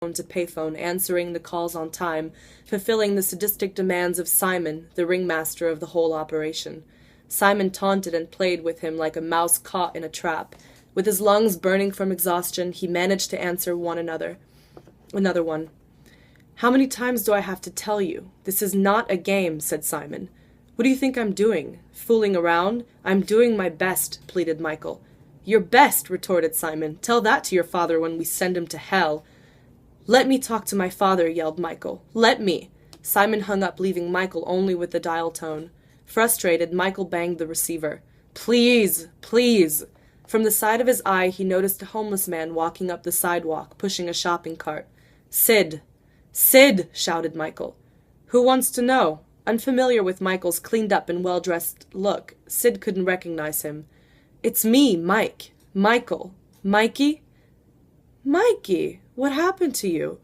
to payphone, answering the calls on time, fulfilling the sadistic demands of Simon, the ringmaster of the whole operation. Simon taunted and played with him like a mouse caught in a trap. With his lungs burning from exhaustion, he managed to answer another one. "How many times do I have to tell you? This is not a game," said Simon. "What do you think I'm doing? Fooling around? I'm doing my best," pleaded Michael. "Your best," retorted Simon. "Tell that to your father when we send him to hell." "Let me talk to my father," yelled Michael. "Let me." Simon hung up, leaving Michael only with the dial tone. Frustrated, Michael banged the receiver. "Please, please." From the side of his eye, he noticed a homeless man walking up the sidewalk, pushing a shopping cart. "Sid! Sid!" shouted Michael. "Who wants to know?" Unfamiliar with Michael's cleaned-up and well-dressed look, Sid couldn't recognize him. "It's me, Mike. Michael. Mikey?" "Mikey, what happened to you?"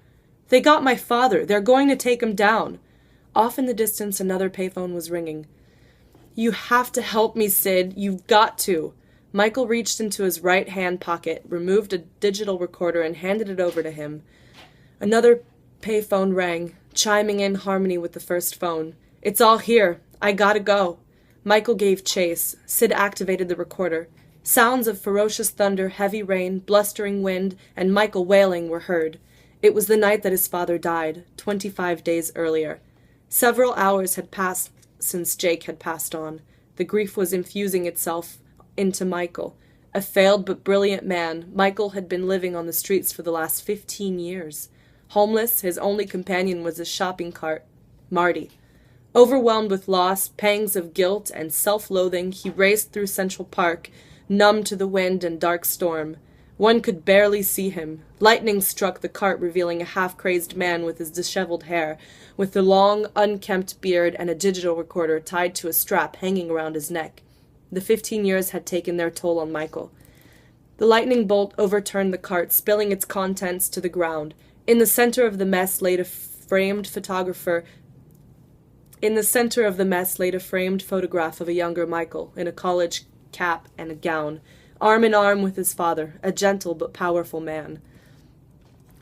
"They got my father. They're going to take him down." Off in the distance, another payphone was ringing. "You have to help me, Sid. You've got to." Michael reached into his right-hand pocket, removed a digital recorder, and handed it over to him. Another payphone rang, chiming in harmony with the first phone. "It's all here. I gotta go." Michael gave chase. Sid activated the recorder. Sounds of ferocious thunder, heavy rain, blustering wind, and Michael wailing were heard. It was the night that his father died, 25 days earlier. Several hours had passed since Jake had passed on. The grief was infusing itself into Michael. A failed but brilliant man, Michael had been living on the streets for the last 15 years. Homeless, his only companion was his shopping cart, Marty. Overwhelmed with loss, pangs of guilt, and self-loathing, he raced through Central Park, numb to the wind and dark storm. One could barely see him. Lightning struck the cart, revealing a half-crazed man with his disheveled hair, with a long, unkempt beard and a digital recorder tied to a strap hanging around his neck. The 15 years had taken their toll on Michael. The lightning bolt overturned the cart, spilling its contents to the ground. In the center of the mess laid a framed photograph of a younger Michael, in a college cap and a gown, arm in arm with his father, a gentle but powerful man.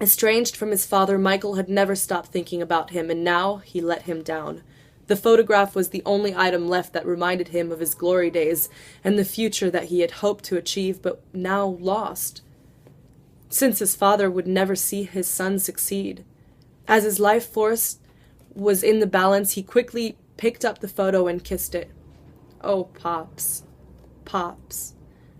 Estranged from his father, Michael had never stopped thinking about him, and now he let him down. The photograph was the only item left that reminded him of his glory days and the future that he had hoped to achieve but now lost. Since his father would never see his son succeed. As his life force was in the balance, he quickly picked up the photo and kissed it. "Oh, Pops. Pops."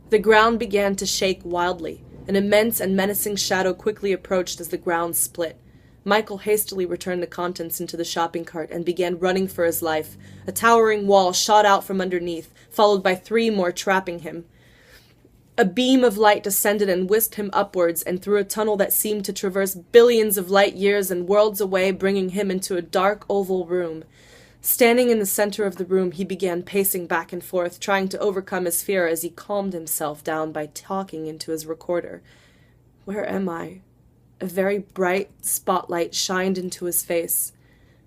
The ground began to shake wildly. An immense and menacing shadow quickly approached as the ground split. Michael hastily returned the contents into the shopping cart and began running for his life. A towering wall shot out from underneath, followed by 3 more trapping him. A beam of light descended and whisked him upwards and through a tunnel that seemed to traverse billions of light years and worlds away, bringing him into a dark oval room. Standing in the center of the room, he began pacing back and forth, trying to overcome his fear as he calmed himself down by talking into his recorder. "Where am I?" A very bright spotlight shined into his face.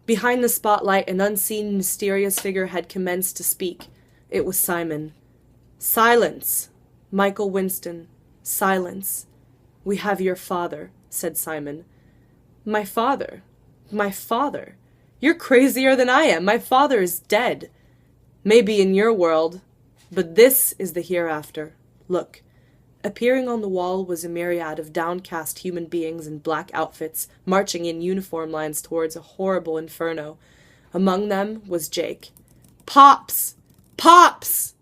Behind the spotlight, an unseen, mysterious figure had commenced to speak. It was Simon. "Silence! Michael Winston, silence. We have your father," said Simon. "My father? My father? You're crazier than I am. My father is dead." "Maybe in your world, but this is the hereafter. Look." Appearing on the wall was a myriad of downcast human beings in black outfits, marching in uniform lines towards a horrible inferno. Among them was Jake. "Pops! Pops!"